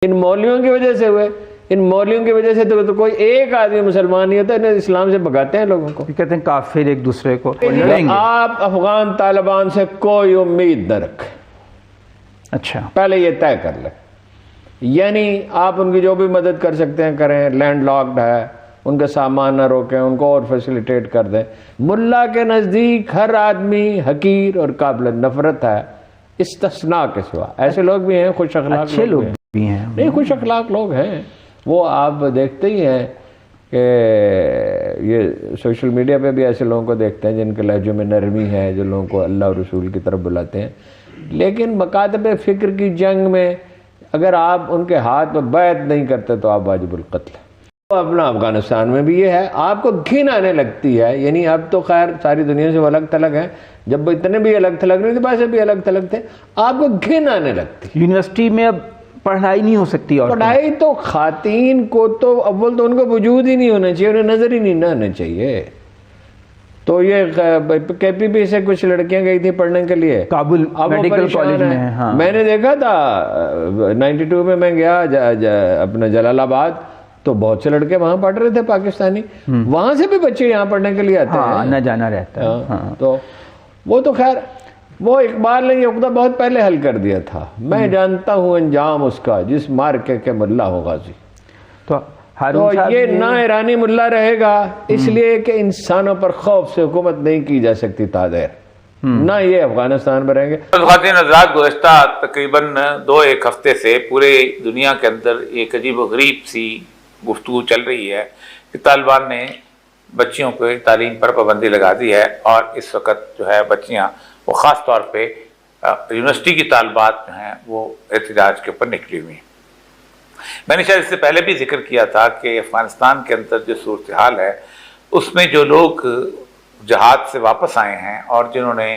ان مولویوں کی وجہ سے ہوئے. ان مولویوں کی وجہ سے تو کوئی ایک آدمی مسلمان نہیں ہوتا, انہیں اسلام سے بھگاتے ہیں لوگوں کو. کہتے ہیں کافر ایک دوسرے کو. آپ افغان طالبان سے کوئی امید نہ رکھیں. اچھا, پہلے یہ طے کر لیں. یعنی آپ ان کی جو بھی مدد کر سکتے ہیں کریں. لینڈ لاکڈ ہے, ان کا سامان نہ روکیں, ان کو اور فیسیلیٹیٹ کر دیں. ملا کے نزدیک ہر آدمی حقیر اور قابل نفرت ہے استثناء کے سوا. ایسے لوگ بھی ہیں, خوش اخلاق اچھے لوگ بھی ہیں, نہیں خوش اخلاق لوگ ہیں. وہ آپ دیکھتے ہی ہیں کہ یہ سوشل میڈیا پہ بھی ایسے لوگوں کو دیکھتے ہیں جن کے لہجوں میں نرمی ہے, جو لوگوں کو اللہ اور رسول کی طرف بلاتے ہیں. لیکن مکاتب فکر کی جنگ میں اگر آپ ان کے ہاتھ میں بیعت نہیں کرتے تو آپ واجب القتل ہیں. اپنا افغانستان میں بھی یہ ہے, آپ کو گھن آنے لگتی ہے. یعنی اب تو خیر ساری دنیا سے وہ الگ تھلگ ہیں, جب وہ اتنے بھی الگ تھلگ نہیں تھے ویسے بھی الگ تھلگ تھے, آپ کو گھن آنے لگتی. یونیورسٹی میں اب پڑھائی نہیں ہو سکتی. اور پڑھائی تو خواتین کو تو اول تو ان کا وجود ہی نہیں ہونا چاہیے, انہیں نظر ہی نہیں آنا چاہیے. تو یہ کے پی پی سے کچھ لڑکیاں گئی تھی پڑھنے کے لیے کابل میڈیکل کالج میں. ہاں, میں نے دیکھا تھا 92 میں میں گیا اپنا جلال آباد, تو بہت سے لڑکے وہاں پڑھ رہے تھے پاکستانی. وہاں سے بھی بچے یہاں پڑھنے کے لیے آتے ہیں. آنا جانا رہتا ہے. تو وہ تو خیر وہ اقبال نے یہ عقدہ بہت پہلے حل کر دیا تھا. میں جانتا ہوں انجام اس کا جس مارکے کے ملا ہو غازی. تو یہ نہ ایرانی ملا رہے گا اس لیے کہ انسانوں پر خوف سے حکومت نہیں کی جا سکتی تادیر, نہ یہ افغانستان میں رہیں گے. خواتین حضرات, گزشتہ تقریباً 2-1 ہفتے سے پورے دنیا کے اندر ایک عجیب و غریب سی گفتگو چل رہی ہے کہ طالبان نے بچیوں کو تعلیم پر پابندی لگا دی ہے, اور اس وقت جو ہے بچیاں وہ خاص طور پہ یونیورسٹی کی طالبات جو ہیں وہ احتجاج کے اوپر نکلی ہوئی ہیں. میں نے شاید اس سے پہلے بھی ذکر کیا تھا کہ افغانستان کے اندر جو صورتحال ہے اس میں جو لوگ جہاد سے واپس آئے ہیں اور جنہوں نے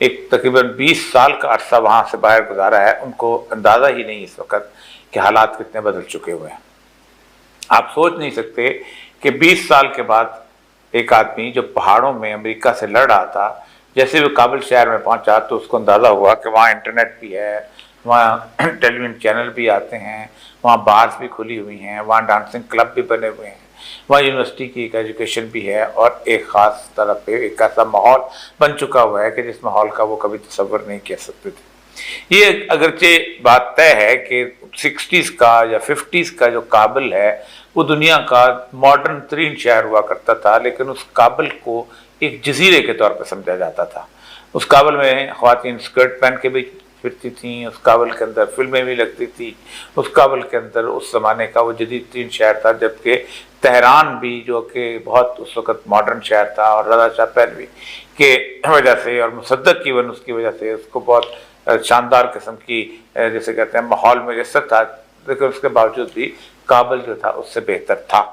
ایک تقریباً 20 سال کا عرصہ وہاں سے باہر گزارا ہے, ان کو اندازہ ہی نہیں اس وقت کہ حالات کتنے بدل چکے ہوئے ہیں. آپ سوچ نہیں سکتے کہ 20 سال کے بعد ایک آدمی جو پہاڑوں میں امریکہ سے لڑ رہا تھا, جیسے وہ کابل شہر میں پہنچا تو اس کو اندازہ ہوا کہ وہاں انٹرنیٹ بھی ہے, وہاں ٹیلی ویژن چینل بھی آتے ہیں, وہاں بارز بھی کھلی ہوئی ہیں, وہاں ڈانسنگ کلب بھی بنے ہوئے ہیں, وہاں یونیورسٹی کی ایک ایجوکیشن بھی ہے, اور ایک خاص طرح پہ ایک ایسا ماحول بن چکا ہوا ہے کہ جس ماحول کا وہ کبھی تصور نہیں کر سکتے تھے. یہ اگرچہ بات طے ہے کہ 60s کا یا 50s کا جو کابل ہے وہ دنیا کا ماڈرن ترین شہر ہوا کرتا تھا, لیکن اس کابل کو ایک جزیرے کے طور پہ سمجھا جاتا تھا. اس کابل میں خواتین سکرٹ پہن کے بھی پھرتی تھیں, اس کابل کے اندر فلمیں بھی لگتی تھی, اس کابل کے اندر اس زمانے کا وہ جدید ترین شہر تھا. جبکہ تہران بھی جو کہ بہت اس وقت ماڈرن شہر تھا, اور رضا شاہ پہلوی کے وجہ سے اور مصدق کی اس کی وجہ سے اس کو بہت شاندار قسم کی جیسے کہتے ہیں ماحول میں جیسا تھا, لیکن اس کے باوجود بھی کابل جو تھا اس سے بہتر تھا.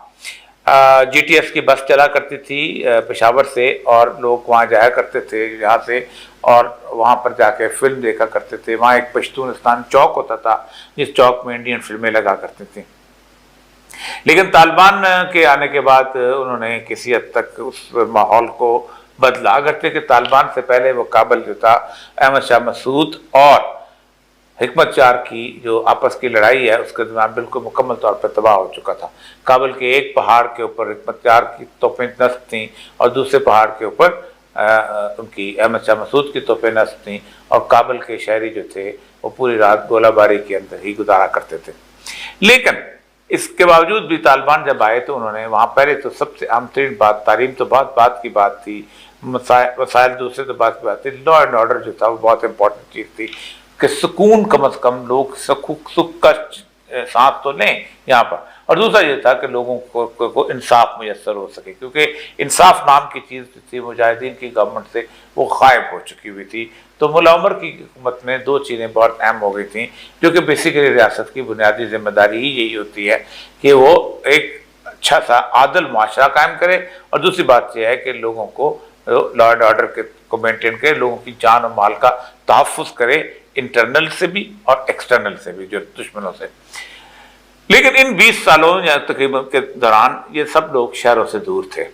جی ٹی ایس کی بس چلا کرتی تھی پشاور سے, اور لوگ وہاں جایا کرتے تھے یہاں سے, اور وہاں پر جا کے فلم دیکھا کرتے تھے. وہاں ایک پشتونستان چوک ہوتا تھا جس چوک میں انڈین فلمیں لگا کرتی تھیں. لیکن طالبان کے آنے کے بعد انہوں نے کسی حد تک اس ماحول کو بدلا. اگرچہ کہ طالبان سے پہلے وہ کابل جو تھا احمد شاہ مسعود اور حکمت چار کی جو آپس کی لڑائی ہے اس کے درمیان بالکل مکمل طور پر تباہ ہو چکا تھا. کابل کے ایک پہاڑ کے اوپر حکمت چار کی توپیں نصب تھیں, اور دوسرے پہاڑ کے اوپر ان کی احمد شاہ مسعود کی توپیں نصب تھیں, اور کابل کے شہری جو تھے وہ پوری رات گولہ باری کے اندر ہی گزارا کرتے تھے. لیکن اس کے باوجود بھی طالبان جب آئے تو انہوں نے وہاں پہلے تو سب سے اہم ترین بات, تعلیم تو بہت بات کی بات تھی, وسائل دوسرے تو بات کی بات تھی, لا اینڈ آرڈر جو تھا وہ بہت امپورٹنٹ چیز تھی کہ سکون کم از کم لوگ سکھ کا سانس تو لیں یہاں پر. اور دوسرا یہ تھا کہ لوگوں کو انصاف میسر ہو سکے, کیونکہ انصاف نام کی چیز جو تھی مجاہدین کی گورنمنٹ سے وہ غائب ہو چکی ہوئی تھی. تو مولا عمر کی حکومت میں 2 چیزیں بہت اہم ہو گئی تھیں, جو کہ بیسیکلی ریاست کی بنیادی ذمہ داری ہی یہی ہوتی ہے کہ وہ ایک اچھا سا عادل معاشرہ قائم کرے, اور دوسری بات یہ ہے کہ لوگوں کو لا اینڈ آرڈر کو مینٹین کرے, لوگوں کی جان و مال کا تحفظ کرے, انٹرنل سے بھی اور ایکسٹرنل سے بھی, جو دشمنوں سے. لیکن ان 20 سالوں یا تقریباً کے دوران یہ سب لوگ شہروں سے دور تھے.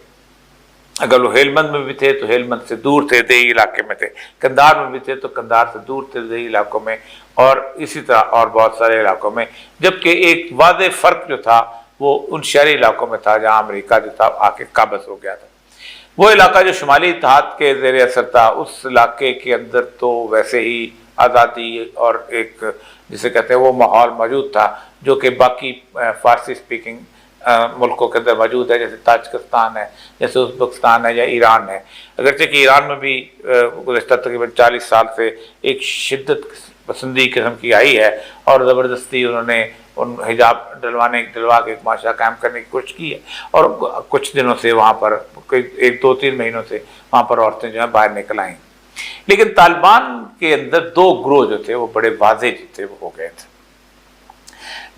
اگر وہ ہیلمند میں بھی تھے تو ہیلمند سے دور تھے، دیہی علاقے میں تھے، کندھار میں بھی تھے تو کندھار سے دور تھے دیہی علاقوں میں، اور اسی طرح اور بہت سارے علاقوں میں، جبکہ ایک واضح فرق جو تھا وہ ان شہری علاقوں میں تھا جہاں امریکہ جو تھا آ کے قابض ہو گیا تھا۔ وہ علاقہ جو شمالی اتحاد کے زیر اثر تھا، اس علاقے کے اندر تو ویسے ہی آزادی اور ایک جسے کہتے ہیں وہ ماحول موجود تھا جو کہ باقی فارسی اسپیکنگ ملکوں کے اندر موجود ہے، جیسے تاجکستان ہے، جیسے ازبکستان ہے یا ایران ہے۔ اگرچہ کہ ایران میں بھی گزشتہ تقریباً 40 سال سے ایک شدت پسندی قسم کی آئی ہے اور زبردستی انہوں نے ان حجاب ڈلوا کے ایک معاشرہ قائم کرنے کی کوشش کی ہے، اور کچھ دنوں سے وہاں پر ایک 2-3 مہینوں سے وہاں پر عورتیں جو ہیں باہر نکل آئیں۔ لیکن طالبان کے اندر 2 گروہ جو تھے وہ بڑے واضح جو تھے وہ ہو گئے تھے۔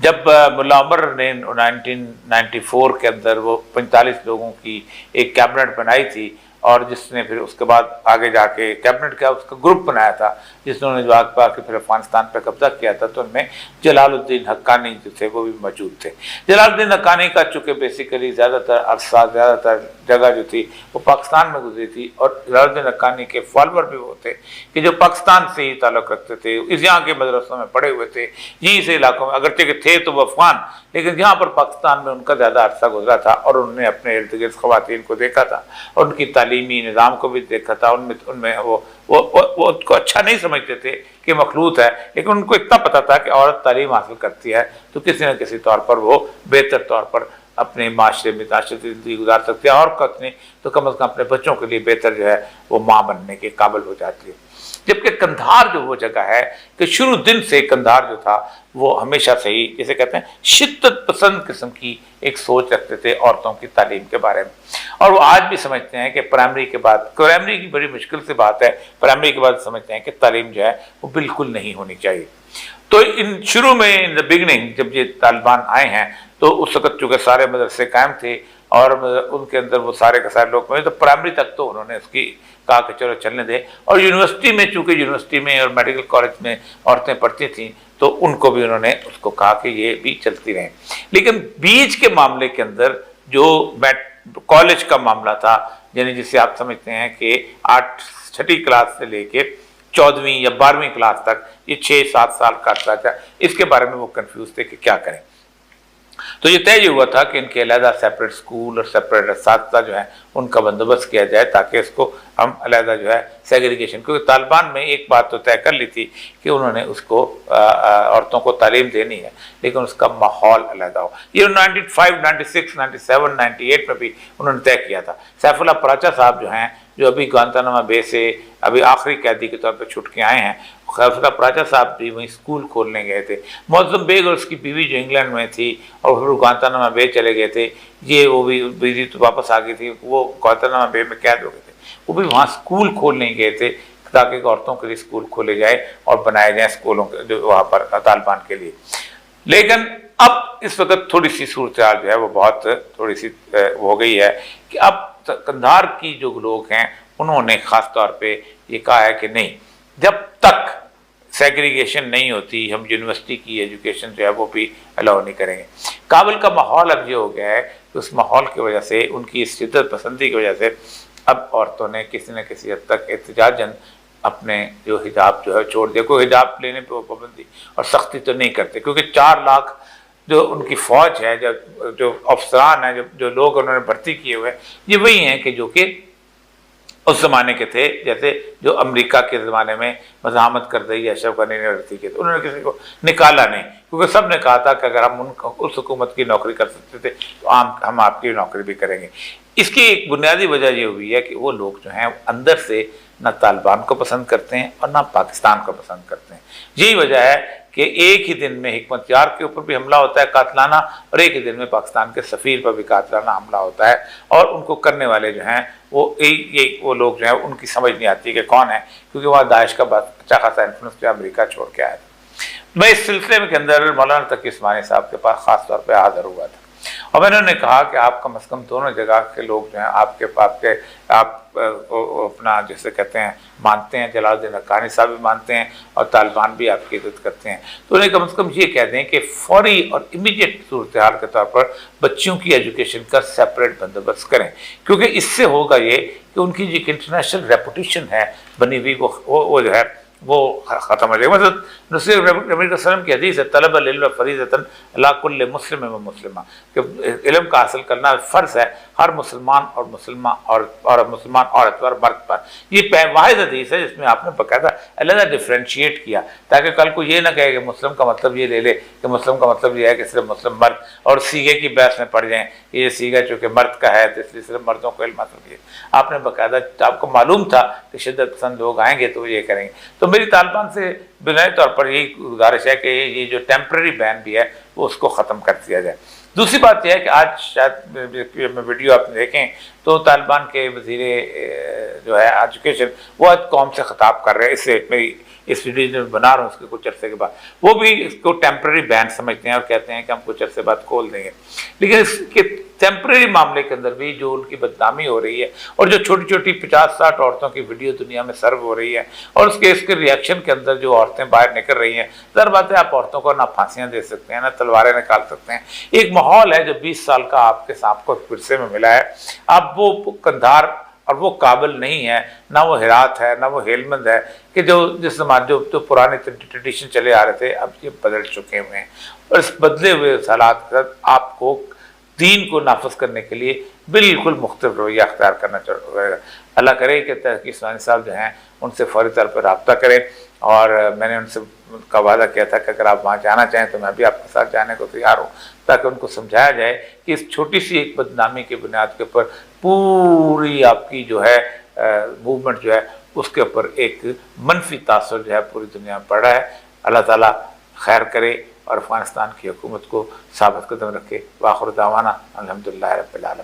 جب ملا عمر نے 1994 کے اندر وہ 45 لوگوں کی ایک کیبنٹ بنائی تھی، اور جس نے پھر اس کے بعد آگے جا کے کیبنٹ کا اس کا گروپ بنایا تھا جس نے جواب پا کے پھر افغانستان پہ قبضہ کیا تھا، تو ان میں جلال الدین حقانی جو تھے وہ بھی موجود تھے۔ جلال الدین حقانی کا چونکہ بیسیکلی زیادہ تر عرصہ، زیادہ تر جگہ جو تھی وہ پاکستان میں گزری تھی، اور جلال الدین حقانی کے فالوور بھی وہ تھے کہ جو پاکستان سے ہی تعلق رکھتے تھے، اس یہاں کے مدرسوں میں پڑھے ہوئے تھے، یہیں سے علاقوں میں، اگرچہ کہ تھے تو وہ افغان لیکن جہاں پر پاکستان میں ان کا زیادہ عرصہ گزرا تھا، اور انہوں نے اپنے ارد گرد خواتین کو دیکھا تھا اور ان کی تعلیمی نظام کو بھی دیکھا تھا۔ ان میں وہ ان کو اچھا نہیں سمجھتے تھے کہ مخلوط ہے، لیکن ان کو اتنا پتا تھا کہ عورت تعلیم حاصل کرتی ہے تو کسی نہ کسی طور پر وہ بہتر طور پر اپنے معاشرے میں معاشرتی زندگی گزار سکتی ہے، اور کچھ نہیں تو کم از کم اپنے بچوں کے لیے بہتر جو ہے وہ ماں بننے کے قابل ہو جاتی ہے۔ جبکہ کندھار جو وہ جگہ ہے کہ شروع دن سے کندھار جو تھا وہ ہمیشہ سے ہی جسے کہتے ہیں شدت پسند قسم کی ایک سوچ رکھتے تھے عورتوں کی تعلیم کے بارے میں، اور وہ آج بھی سمجھتے ہیں کہ پرائمری کے بعد، پرائمری کی بڑی مشکل سے بات ہے، پرائمری کے بعد سمجھتے ہیں کہ تعلیم جو ہے وہ بالکل نہیں ہونی چاہیے۔ تو ان شروع میں ان دا بگننگ جب یہ طالبان آئے ہیں تو اس وقت چونکہ سارے مدرسے قائم تھے اور ان کے اندر وہ سارے کے سارے لوگ تو پرائمری تک تو انہوں نے اس کی کہا کہ چلو چلنے دے، اور یونیورسٹی میں چونکہ یونیورسٹی میں اور میڈیکل کالج میں عورتیں پڑھتی تھیں تو ان کو بھی انہوں نے اس کو کہا کہ یہ بھی چلتی رہیں۔ لیکن بیچ کے معاملے کے اندر جو کالج کا معاملہ تھا، یعنی جسے آپ سمجھتے ہیں کہ 6ٹھی کلاس سے لے کے 14ویں یا 12ویں کلاس تک یہ 6-7 سال کا عرصہ تھا، اس کے بارے میں وہ کنفیوز تھے کہ کیا کریں۔ تو یہ طے یہ ہوا تھا کہ ان کے علیحدہ سیپریٹ اسکول اور سیپریٹ اساتذہ جو ہیں ان کا بندوبست کیا جائے تاکہ اس کو ہم علیحدہ جو ہے سیگریگیشن، کیونکہ طالبان میں ایک بات تو طے کر لی تھی کہ انہوں نے اس کو عورتوں کو تعلیم دینی ہے لیکن اس کا ماحول علیحدہ ہو۔ یہ 95, 96, 97, 98 میں بھی انہوں نے طے کیا تھا۔ سیف اللہ پراچا صاحب جو ہیں جو ابھی گوانتانامو بے سے ابھی آخری قیدی کے طور پہ چھوٹ کے آئے ہیں، سیف اللہ پراچا صاحب بھی وہیں اسکول کھولنے گئے تھے۔ معظم بیگ اور اس کی بیوی جو انگلینڈ میں تھی اور پھر گوانتانامو بے چلے گئے تھے، وہ بھی بیوی تو واپس آ گئی تھی، وہ گوانتانامو بے میں قید ہو گئے تھے، وہ بھی وہاں اسکول کھولنے گئے تھے تاکہ عورتوں کے لیے اسکول کھولے جائے اور بنائے جائیں اسکولوں کے جو وہاں پر طالبان کے لیے۔ لیکن اب اس وقت تھوڑی سی صورتحال جو ہے وہ بہت تھوڑی سی ہو گئی ہے کہ اب کندھار کی جو لوگ ہیں انہوں نے خاص طور پہ یہ کہا ہے کہ نہیں، جب تک سیگریگیشن نہیں ہوتی ہم یونیورسٹی کی ایجوکیشن جو ہے وہ بھی الاؤ نہیں کریں گے۔ کابل کا ماحول اب یہ ہو گیا ہے کہ اس ماحول کی وجہ سے، ان کی اس شدت پسندی کی وجہ سے اب عورتوں نے کسی نہ کسی حد تک احتجاجاً اپنے جو حجاب جو ہے چھوڑ دیا۔ کوئی حجاب لینے پہ وہ پابندی اور سختی تو نہیں کرتے، کیونکہ 4 لاکھ جو ان کی فوج ہے، جو افسران ہیں، جو لوگ انہوں نے بھرتی کیے ہوئے یہ وہی ہیں کہ جو کہ اس زمانے کے تھے، جیسے جو امریکہ کے زمانے میں مزاحمت کر رہی ہے اشرف غنی نے بھرتی کی، تو انہوں نے کسی کو نکالا نہیں، کیونکہ سب نے کہا تھا کہ اگر ہم اس حکومت کی نوکری کر سکتے تھے تو ہم آپ کی نوکری بھی کریں گے۔ اس کی ایک بنیادی وجہ یہ ہوئی ہے کہ وہ لوگ جو ہیں اندر سے نہ طالبان کو پسند کرتے ہیں اور نہ پاکستان کو پسند کرتے ہیں۔ یہی وجہ ہے کہ ایک ہی دن میں حکمت یار کے اوپر بھی حملہ ہوتا ہے قاتلانہ، اور ایک ہی دن میں پاکستان کے سفیر پر بھی قاتلانہ حملہ ہوتا ہے، اور ان کو کرنے والے جو ہیں وہ لوگ جو ہیں ان کی سمجھ نہیں آتی کہ کون ہے، کیونکہ وہاں داعش کا اچھا خاصا انفلوئنس جو امریکہ چھوڑ کے آیا تھا۔ میں اس سلسلے کے اندر مولانا تقی عثمانی صاحب کے پاس خاص طور پہ حاضر ہوا تھا، اور میں نے کہا کہ آپ کم از کم دونوں جگہ کے لوگ جو ہیں آپ اپنا جیسے کہتے ہیں مانتے ہیں، جلال الدین حقانی صاحب بھی مانتے ہیں اور طالبان بھی آپ کی عزت کرتے ہیں، تو انہیں کم از کم یہ کہہ دیں کہ فوری اور امیڈیٹ صورتحال کے طور پر بچیوں کی ایجوکیشن کا سیپریٹ بندوبست کریں، کیونکہ اس سے ہوگا یہ کہ ان کی جو انٹرنیشنل ریپوٹیشن ہے بنی ہوئی وہ جو ہے وہ ختم ہو جائے گا۔ مثلا نبی صلی اللہ علیہ وسلم کی حدیث ہے طلب العلم فریضۃ علی کل مسلم و مسلمہ، کہ علم کا حاصل کرنا فرض ہے ہر مسلمان اور مسلمان اور مسلمان عورت پر مرد پر۔ یہ واحد حدیث ہے جس میں آپ نے باقاعدہ علیحدہ ڈفرینشیٹ کیا تاکہ کل کو یہ نہ کہے کہ مسلم کا مطلب یہ لے لے کہ مسلم کا مطلب یہ ہے کہ صرف مسلم مرد، اور سیگے کی بحث میں پڑ جائیں یہ سیگا چونکہ مرد کا ہے تو اس لیے صرف مردوں کو علم حاصل کیا۔ آپ نے باقاعدہ، آپ کو معلوم تھا کہ شدت پسند لوگ آئیں گے تو وہ یہ کریں گے، تو میری طالبان سے بنیادی طور پر یہی گزارش ہے کہ یہ جو ٹیمپرری بین بھی ہے وہ اس کو ختم کر دیا جائے۔ دوسری بات یہ ہے کہ آج شاید ویڈیو آپ دیکھیں تو طالبان کے وزیر جو ہے ایجوکیشن وہ آج قوم سے خطاب کر رہے ہیں، اس سے میری اس ویڈیو جو بنا رہا ہوں اس کے کچھ عرصے کے بعد، وہ بھی اس کو ٹیمپرری بین سمجھتے ہیں اور کہتے ہیں کہ ہم کچھ عرصے بعد کھول دیں گے، لیکن اس کے ٹیمپرری معاملے کے اندر بھی جو ان کی بدنامی ہو رہی ہے اور جو چھوٹی چھوٹی 50-60 عورتوں کی ویڈیو دنیا میں سرو ہو رہی ہے اور اس کے ریئیکشن کے اندر جو عورتیں باہر نکل رہی ہیں، ظاہر بات ہے آپ عورتوں کو نہ پھانسیاں دے سکتے ہیں نہ تلواریں نکال سکتے ہیں۔ ایک ماحول ہے جو 20 سال کا آپ کے سانپ کو ورثے میں ملا ہے، اب وہ قندھار اور وہ قابل نہیں ہے، نہ وہ ہرات ہے نہ وہ ہیلمند ہے کہ جس زمانے جو پرانے ٹریڈیشن چلے آ رہے تھے اب یہ بدل چکے ہوئے ہیں، اور اس بدلے ہوئے حالات کے ساتھ آپ کو دین کو نافذ کرنے کے لیے بالکل مختلف رویہ اختیار کرنا چاہیے گا۔ اللہ کرے کہ تحقیق اسلامی صاحب جو ہیں ان سے فوری طور پر رابطہ کریں، اور میں نے ان سے کا وعدہ کیا تھا کہ اگر آپ وہاں جانا چاہیں تو میں بھی آپ کے ساتھ جانے کو تیار ہوں، تاکہ ان کو سمجھایا جائے کہ اس چھوٹی سی ایک بدنامی کی بنیاد کے اوپر پوری آپ کی جو ہے موومنٹ جو ہے اس کے اوپر ایک منفی تاثر جو ہے پوری دنیا میں پڑ رہا ہے۔ اللہ تعالیٰ خیر کرے اور افغانستان کی حکومت کو ثابت قدم رکھے۔ وآخر دعوانا الحمدللہ رب العالمین۔